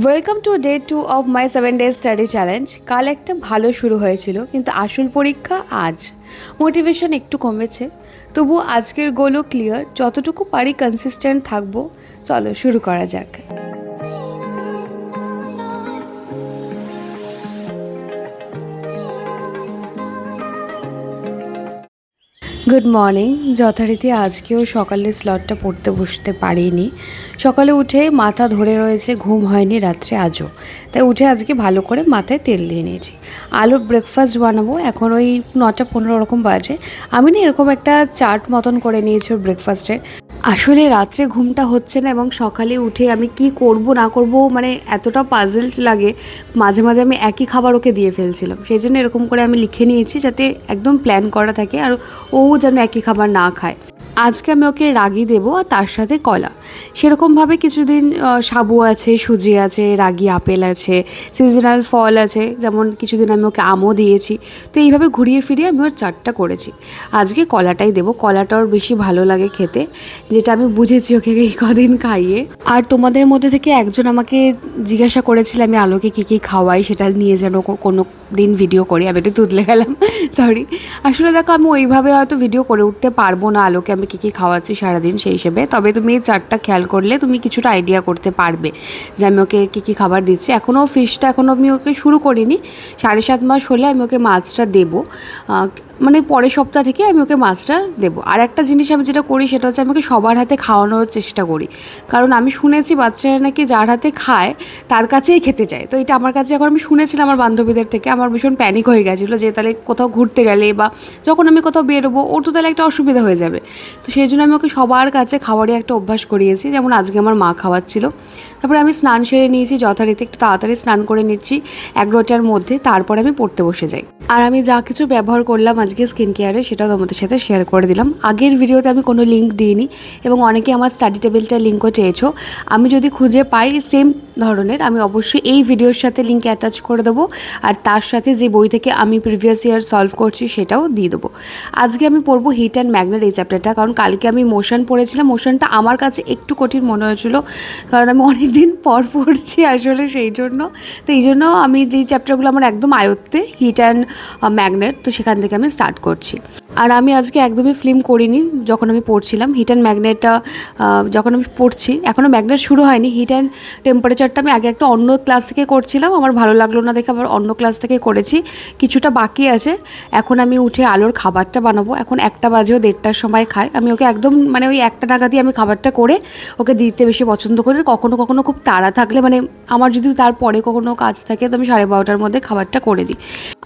Welcome to day 2 of my 7 day study challenge. কাল একটা ভালো শুরু হয়েছিল, কিন্তু আসল পরীক্ষা আজ। মোটিভেশন একটু কমেছে, তবু আজকের গোলও ক্লিয়ার। যতটুকু পারি কনসিস্টেন্ট থাকবো। চলো শুরু করা যাক। Good morning. যথারীতি আজকেও সকালের স্লটটা পড়তে বসতে পারিনি। সকালে উঠে মাথা ধরে রয়েছে, ঘুম হয়নি রাত্রে আজও। তাই উঠে আজকে ভালো করে মাথায় তেল দিয়ে নিয়েছি। আলুর ব্রেকফাস্ট বানাবো, এখন ওই 9টা 15 ওরকম বাজে। আমি না এরকম একটা চার্ট মতন করে নিয়েছি ওর ব্রেকফাস্টের। আসলে রাত্রে ঘুমটা হচ্ছে না, এবং সকালে উঠে আমি কি করব না করব মানে এতটা পাজলড লাগে। মাঝে মাঝে আমি একই খাবার ওকে দিয়ে ফেলছিলাম, সেই জন্য এরকম করে আমি লিখে নিয়েছি যাতে একদম প্ল্যান করা থাকে আর ও যেন একই খাবার না খায়। আজকে আমি ওকে রাগি দেবো আর তার সাথে কলা। সেরকমভাবে কিছুদিন সাবু আছে, সুজি আছে, রাগি আপেল আছে, সিজনাল ফল আছে, যেমন কিছুদিন আমি ওকে আমও দিয়েছি। তো এইভাবে ঘুরিয়ে ফিরিয়ে আমি ওর চারটা করেছি। আজকে কলাটাই দেবো, কলাটা ওর বেশি ভালো লাগে খেতে, যেটা আমি বুঝেছি ওকে এই কদিন খাইয়ে। আর তোমাদের মধ্যে থেকে একজন আমাকে জিজ্ঞাসা করেছিল আমি আলোকে কী কী খাওয়াই, সেটা নিয়ে যেন কোনো দিন ভিডিও করি। আমি একটু তুতলে গেলাম, সরি। আসলে দেখো, আমি ওইভাবে হয়তো ভিডিও করে উঠতে পারবো না আলোকে আমি কী কী খাওয়াচ্ছি সারাদিন সেই হিসেবে। তবে তুমি এই চারটা খেয়াল করলে তুমি কিছুটা আইডিয়া করতে পারবে যে আমি ওকে কী কী খাবার দিচ্ছি। এখনও ফিশটা এখনও আমি ওকে শুরু করিনি। 7.5 মাস হলে আমি ওকে মাছটা দেবো, মানে পরের সপ্তাহ থেকে আমি ওকে মাছটা দেবো। আর একটা জিনিস আমি যেটা করি সেটা হচ্ছে আমি ওকে সবার হাতে খাওয়ানোর চেষ্টা করি, কারণ আমি শুনেছি বাচ্চারা নাকি যার হাতে খায় তার কাছেই খেতে চায়। তো এটা আমার কাছে এখন আমি শুনেছিলাম আমার বান্ধবীদের থেকে, আমার ভীষণ প্যানিক হয়ে গেছিলো যে তাহলে কোথাও ঘুরতে গেলে বা যখন আমি কোথাও বেরোবো ওর তো তাহলে একটা অসুবিধা হয়ে যাবে। তো সেই জন্য আমি ওকে সবার কাছে খাওয়ারই একটা অভ্যাস করিয়েছি, যেমন আজকে আমার মা খাওয়াচ্ছিল। তারপরে আমি স্নান সেরে নিয়েছি যথারীতি, একটু তাড়াতাড়ি স্নান করে নিচ্ছি 11টার মধ্যে, তারপরে আমি পড়তে বসে যাই। আর আমি যা কিছু ব্যবহার করলাম আজকে স্কিন কেয়ারে সেটাও তোমাদের সাথে শেয়ার করে দিলাম। আগের ভিডিওতে আমি কোনো লিঙ্ক দিইনি, এবং অনেকে আমার স্টাডি টেবিলটার লিঙ্কও চেয়েছো। আমি যদি খুঁজে পাই সেম ধরনের আমি অবশ্যই এই ভিডিওর সাথে লিঙ্ক অ্যাটাচ করে দেবো, আর তার সাথে যে বই থেকে আমি প্রিভিয়াস ইয়ার সলভ করছি সেটাও দিয়ে দেবো। আজকে আমি পড়বো হিট অ্যান্ড ম্যাগনেট এই চ্যাপ্টারটা, কারণ কালকে আমি মোশন পড়েছিলাম। মোশনটা আমার কাছে একটু কঠিন মনে হয়েছিল, কারণ আমি অনেক দিন পর পড়ছি আসলে, সেই জন্য। তো এই জন্য আমি যেই চ্যাপ্টারগুলো আমার একদম আয়ত্তে, হিট অ্যান্ড ম্যাগনেট, তো সেখান থেকে আমি স্টার্ট করছি। আর আমি আজকে একদমই ফিল্ম করিনি যখন আমি পড়ছিলাম। হিট অ্যান্ড ম্যাগনেটটা যখন আমি পড়ছি, এখনও ম্যাগনেট শুরু হয়নি। হিট অ্যান্ড টেম্পারেচারটা আমি আগে একটা অন্য ক্লাস থেকে করছিলাম, আমার ভালো লাগলো না দেখে আবার অন্য ক্লাস থেকে করেছি। কিছুটা বাকি আছে। এখন আমি উঠে আলোর খাবারটা বানাবো। এখন 1টা বাজেও 1:30টার সময় খাই। আমি ওকে একদম মানে ওই 1টা নাগাদই আমি খাবারটা করে ওকে দিতে বেশি পছন্দ করি। কখনো কখনো খুব তাড়া থাকলে, মানে আমার যদি তারপরে কখনো কাজ থাকে, তো আমি 12:30টার মধ্যে খাবারটা করে দিই।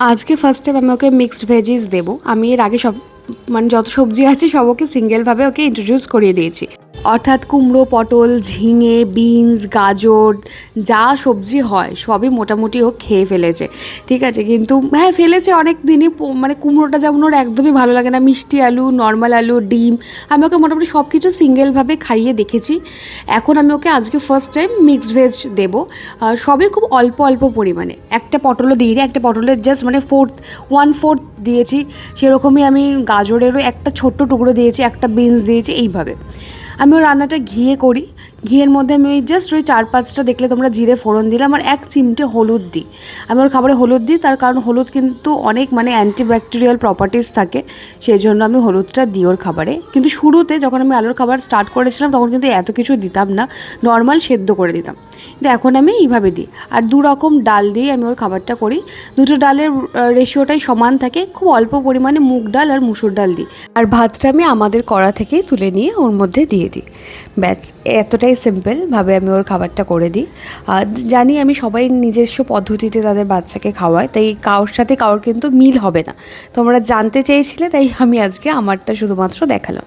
আজকে ফার্স্ট টাইম আমি ওকে মিক্সড ভেজিস দেবো। আমি এর আগে সব মানে যত সবজি আছে সব ওকে সিঙ্গেলভাবে ওকে ইন্ট্রোডিউস করিয়ে দিয়েছি, অর্থাৎ কুমড়ো, পটল, ঝিঙে, বিনস, গাজর, যা সবজি হয় সবই মোটামুটি ও খেয়ে ফেলেছে, ঠিক আছে। কিন্তু হ্যাঁ, ফেলেছে অনেক দিনই। মানে কুমড়োটা যেমন ওর একদমই ভালো লাগে না, মিষ্টি আলু, নর্মাল আলু, ডিম, আমি ওকে মোটামুটি সব কিছু সিঙ্গেলভাবে খাইয়ে দেখেছি। এখন আমি ওকে আজকে ফার্স্ট টাইম মিক্সড ভেজ দেবো, সবই খুব অল্প অল্প পরিমাণে। একটা পটলও দিইনি, একটা পটলের জাস্ট মানে 1/4 দিয়েছি। সেরকমই আমি গাজরেরও একটা ছোট্ট টুকরো দিয়েছি, একটা বিনস দিয়েছি। এইভাবে আমি ওই রান্নাটা ঘিয়ে করি। ঘিয়ের মধ্যে আমি ওই জাস্ট ওই 4-5টা দেখলে তোমরা জিরে ফোড়ন দিলাম, আর 1 চিমটে হলুদ দিই। আমি ওর খাবারে হলুদ দিই, তার কারণ হলুদ কিন্তু অনেক মানে অ্যান্টিব্যাকটেরিয়াল প্রপার্টিস থাকে, সেই জন্য আমি হলুদটা দিই ওর খাবারে। কিন্তু শুরুতে যখন আমি আলুর খাবার স্টার্ট করেছিলাম তখন কিন্তু এত কিছু দিতাম না, নর্মাল সেদ্ধ করে দিতাম। কিন্তু এখন আমি এইভাবে দিই। আর 2 রকম ডাল দিয়ে আমি ওর খাবারটা করি। দুটো ডালের রেশিওটাই সমান থাকে, খুব অল্প পরিমাণে মুগ ডাল আর মুসুর ডাল দিই। আর ভাতটা আমি আমাদের কড়া থেকেই তুলে নিয়ে ওর মধ্যে দিয়ে দিই। ব্যাস, এতটাই সিম্পলভাবে আমি ওর খাবারটা করে দিই। জানি আমি সবাই নিজস্ব পদ্ধতিতে তাদের বাচ্চাকে খাওয়ায়, তাই কারোর সাথে কারোর কিন্তু মিল হবে না। তোমরা জানতে চেয়েছিলে, তাই আমি আজকে আমারটা শুধুমাত্র দেখালাম।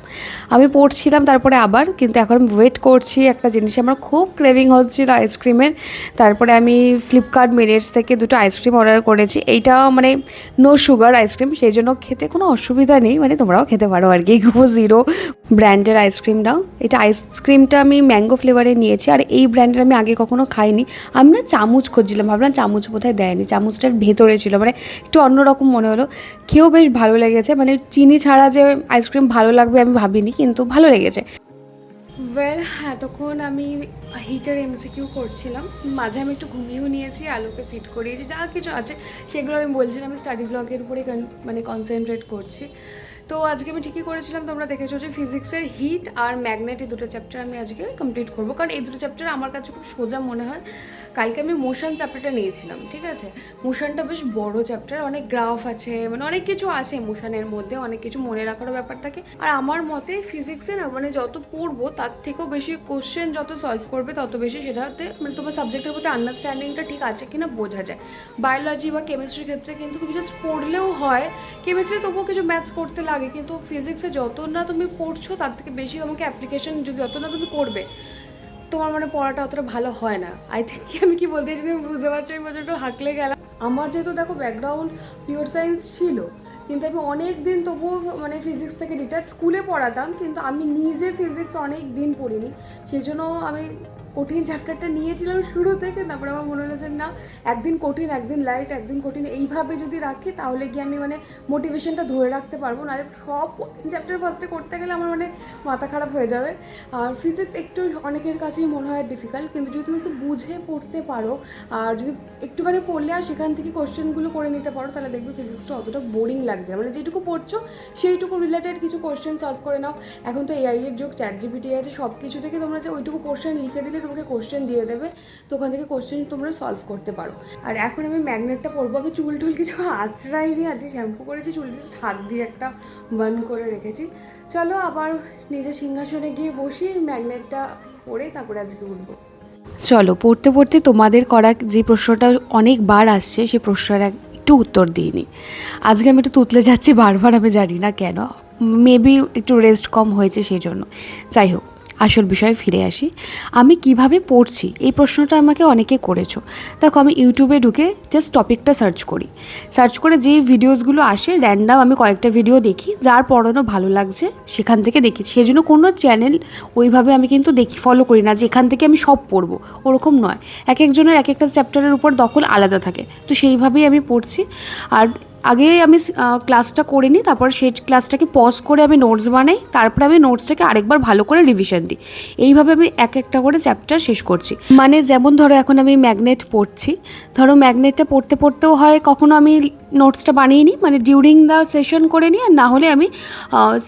আমি পড়ছিলাম তারপরে আবার, কিন্তু এখন ওয়েট করছি একটা জিনিস, আমার খুব ক্রেভিং হচ্ছিল আইসক্রিমের। তারপরে আমি ফ্লিপকার্ট মিনিটস থেকে 2টো আইসক্রিম অর্ডার করেছি। এইটা মানে নো সুগার আইসক্রিম, সেই জন্য খেতে কোনো অসুবিধা নেই, মানে তোমরাও খেতে পারো আর কি। জিরো ব্র্যান্ডের আইসক্রিমটাও, এটা আইসক্রিমটা আমি ম্যাঙ্গো ফ্লেভারে নিয়েছি। আর এই ব্র্যান্ডের আমি আগে কখনো খাইনি। আমি না চামচ খুঁজছিলাম, ভাবলাম চামচ বোধহয় দেয়নি, চামচটার ভেতরে ছিল, মানে একটু অন্যরকম মনে হলো। খেয়েও বেশ ভালো লেগেছে, মানে চিনি ছাড়া যে আইসক্রিম ভালো লাগবে আমি ভাবিনি, কিন্তু ভালো লেগেছে। ওয়েল, এতক্ষণ আমি হিটার এমসিকিউ করছিলাম, মাঝে আমি একটু ঘুমিয়েও নিয়েছি, আলোকে ফিট করিয়েছি, যা কিছু আছে সেগুলো আমি বলছিলাম। আমি স্টাডি ব্লগের উপরে মানে কনসেন্ট্রেট করছি। তো আজকে আমি ঠিকই করেছিলাম, তোমরা দেখেছো যে ফিজিক্সের হিট আর ম্যাগনেট এই দুটো চ্যাপ্টার আমি আজকে কমপ্লিট করবো, কারণ এই দুটো চ্যাপ্টার আমার কাছে খুব সোজা মনে হয়। কালকে আমি মোশন চ্যাপ্টারটা নিয়েছিলাম, ঠিক আছে। মোশনটা বেশ বড় চ্যাপ্টার, অনেক গ্রাফ আছে, মানে অনেক কিছু আছে মোশনের মধ্যে, অনেক কিছু মনে রাখারও ব্যাপার থাকে। আর আমার মতে ফিজিক্সে না মানে যত পড়বো তার থেকেও বেশি কোশ্চেন যত সলভ করবে তত বেশি সেটাতে মানে তোমার সাবজেক্টের প্রতি আন্ডারস্ট্যান্ডিংটা ঠিক আছে কিনা বোঝা যায়। বায়োলজি বা কেমিস্ট্রির ক্ষেত্রে কিন্তু তুমি জাস্ট পড়লেও হয়, কেমিস্ট্রি তবুও কিছু ম্যাথস করতে লাগে, কিন্তু ফিজিক্সে যত না তুমি পড়ছো তার থেকে বেশি তোমাকে অ্যাপ্লিকেশন যত না তুমি করবে তোমার মানে পড়াটা অতটা ভালো হয় না। আই থিঙ্ক আমি কি বলতে চাইছি তুমি বুঝতে পারছো, আমি একটু হাঁকলে গেলাম। আমার যেহেতু দেখো ব্যাকগ্রাউন্ড পিওর সায়েন্স ছিল, কিন্তু আমি অনেক দিন তবুও মানে ফিজিক্স থেকে ডিটাচ স্কুলে পড়াতাম, কিন্তু আমি নিজে ফিজিক্স অনেক দিন পড়িনি। সেই জন্য আমি কঠিন চ্যাপ্টারটা নিয়েছিলাম শুরু থেকে, তারপরে আমার মনে হলো যে না, একদিন কঠিন একদিন লাইট একদিন কঠিন এইভাবে যদি রাখি তাহলে গিয়ে আমি মানে মোটিভেশনটা ধরে রাখতে পারবো, নাহলে সব কঠিন চ্যাপ্টার ফার্স্টে করতে গেলে আমার মানে মাথা খারাপ হয়ে যাবে। আর ফিজিক্স একটু অনেকের কাছেই মনে হয় ডিফিকাল্ট, কিন্তু যদি তুমি একটু বুঝে পড়তে পারো আর যদি একটুখানি পড়লে আর সেখান থেকে কোশ্চেনগুলো করে নিতে পারো, তাহলে দেখবে ফিজিক্সটা অতটা বোরিং লাগছে। মানে যেটুকু পড়ছো সেইটুকু রিলেটেড কিছু কোশ্চেন সলভ করে নাও। এখন তো এআই এর যুগ, চ্যাট জিপিটি আছে, সব কিছু থেকে তোমরা যে ওইটুকু পোর্শন লিখে দিলে তোমাকে কোশ্চেন দিয়ে দেবে, তো ওখান থেকে কোশ্চেন তোমরা সলভ করতে পারো। আর এখন আমি ম্যাগনেটটা পড়বো, আমি চুল টুল কিছু আঁচড়াইনি, আজকে শ্যাম্পু করেছি, চুল জাস্ট হাত দিয়ে একটা বান করে রেখেছি। চলো আবার নিজের সিংহাসনে গিয়ে বসি, ম্যাগনেটটা পড়ে তারপরে আজকে উঠবো। চলো পড়তে পড়তে তোমাদের করা যে প্রশ্নটা অনেকবার আসছে সেই প্রশ্নটা একটু উত্তর দিইনি। আজকে আমি একটু তুতলে যাচ্ছি বারবার, আমি জানি না কেন, মেবি একটু রেস্ট কম হয়েছে সেই জন্য। যাই হোক, আসল বিষয়ে ফিরে আসি। আমি কিভাবে পড়ছি এই প্রশ্নটা আমাকে অনেকে করেছো। দেখো, আমি ইউটিউবে ঢুকে জাস্ট টপিকটা সার্চ করে যেই ভিডিওসগুলো আসে র্যান্ডাম আমি কয়েকটা ভিডিও দেখি, যার পড়ানো ভালো লাগছে সেখান থেকে দেখি। সেই জন্য কোনো চ্যানেল ওইভাবে আমি কিন্তু ফলো করি না যে এখান থেকে আমি সব পড়বো, ওরকম নয়। এক একজনের এক একটা চ্যাপ্টারের উপর দখল আলাদা থাকে, তো সেইভাবেই আমি পড়ছি। আর আগে আমি ক্লাসটা করে নিই, তারপর সেই ক্লাসটাকে পজ করে আমি নোটস বানাই, তারপরে আমি নোটসটাকে আরেকবার ভালো করে রিভিশন দিই। এইভাবে আমি এক একটা করে চ্যাপ্টার শেষ করছি। মানে যেমন ধরো এখন আমি ম্যাগনেট পড়ছি, ধরো ম্যাগনেটটা পড়তে পড়তেও হয় কখনো আমি নোটসটা বানিয়ে নিই, মানে ডিউরিং দ্য সেশন করে নিই, আর না হলে আমি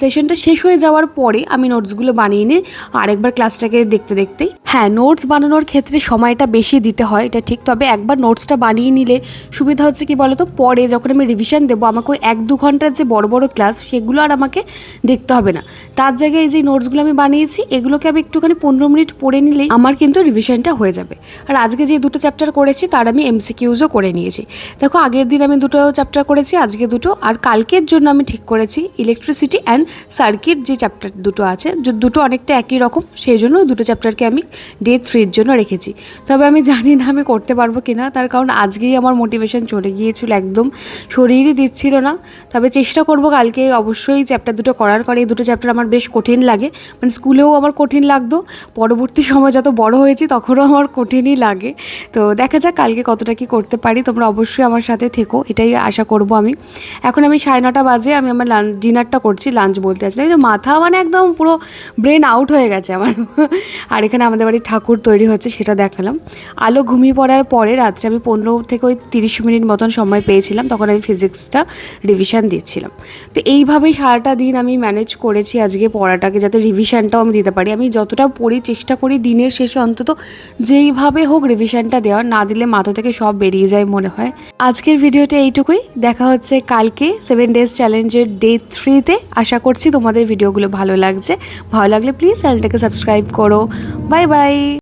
সেশনটা শেষ হয়ে যাওয়ার পরে আমি নোটসগুলো বানিয়ে নিই আরেকবার ক্লাসটাকে দেখতে দেখতেই। হ্যাঁ, নোটস বানানোর ক্ষেত্রে সময়টা বেশি দিতে হয়, এটা ঠিক। তবে একবার নোটসটা বানিয়ে নিলে সুবিধা হচ্ছে কি বলো তো, পরে যখন আমি রিভিশন দেবো আমাকে ওই 1-2 ঘন্টার যে বড় বড় ক্লাস সেগুলো আর আমাকে দেখতে হবে না। তার জায়গায় যে নোটসগুলো আমি বানিয়েছি এগুলোকে আমি একটুখানি 15 মিনিট পড়ে নিলেই আমার কিন্তু রিভিশনটা হয়ে যাবে। আর আজকে যে দুটো চ্যাপ্টার করেছি তার আমি এমসিকিউজও করে নিয়েছি। দেখো, আগের দিন আমি দুটো চ্যাপ্টার করেছি, আজকে দুটো, আর কালকের জন্য আমি ঠিক করেছি ইলেকট্রিসিটি অ্যান্ড সার্কিট যে চ্যাপ্টার দুটো আছে, দুটো অনেকটা একই রকম, সেই জন্য দুটো চ্যাপ্টারকে আমি ডে 3-র জন্য রেখেছি। তবে আমি জানি না আমি করতে পারবো কিনা, তার কারণ আজকেই আমার মোটিভেশন চলে গিয়েছিল, একদম শরীরই দিচ্ছিল না। তবে চেষ্টা করব কালকে অবশ্যই চ্যাপ্টার দুটো করার। কারণ এই দুটো চ্যাপ্টার আমার বেশ কঠিন লাগে, মানে স্কুলেও আমার কঠিন লাগতো, পরবর্তী সময় যত বড় হয়েছি তখনও আমার কঠিনই লাগে। তো দেখা যাক কালকে কতটা কি করতে পারি, তোমরা অবশ্যই আমার সাথে থেকো, এটাই আশা করব আমি। এখন আমি 9:30 বাজে, আমি আমার ডিনারটা করছি, লাঞ্চ বলতে আছে, মাথা মানে একদম পুরো ব্রেন আউট হয়ে গেছে আমার। আর এখানে আমাদের বাড়ির ঠাকুর তৈরি হচ্ছে সেটা দেখালাম। আলো ঘুমিয়ে পড়ার পরে রাত্রে আমি 15 থেকে 30 মিনিট মতন সময় পেয়েছিলাম, তখন আমি ফিজিক্সটা রিভিশন দিচ্ছিলাম। তো এইভাবেই সারাটা দিন আমি ম্যানেজ করেছি আজকে পড়াটাকে, যাতে রিভিশনটাও আমি দিতে পারি। আমি যতটা পড়ি চেষ্টা করি দিনের শেষে অন্তত যেইভাবে হোক রিভিশনটা দেওয়ার, না দিলে মাথা থেকে সব বেরিয়ে যায় মনে হয়। আজকের ভিডিওটা এইটুকুই, দেখা হচ্ছে কালকে 7 ডেজ চ্যালেঞ্জের ডে 3-তে। আশা করছি তোমাদের ভিডিওগুলো ভালো লাগছে, ভালো লাগলে প্লিজ চ্যানেলটাকে সাবস্ক্রাইব করো। Bye bye.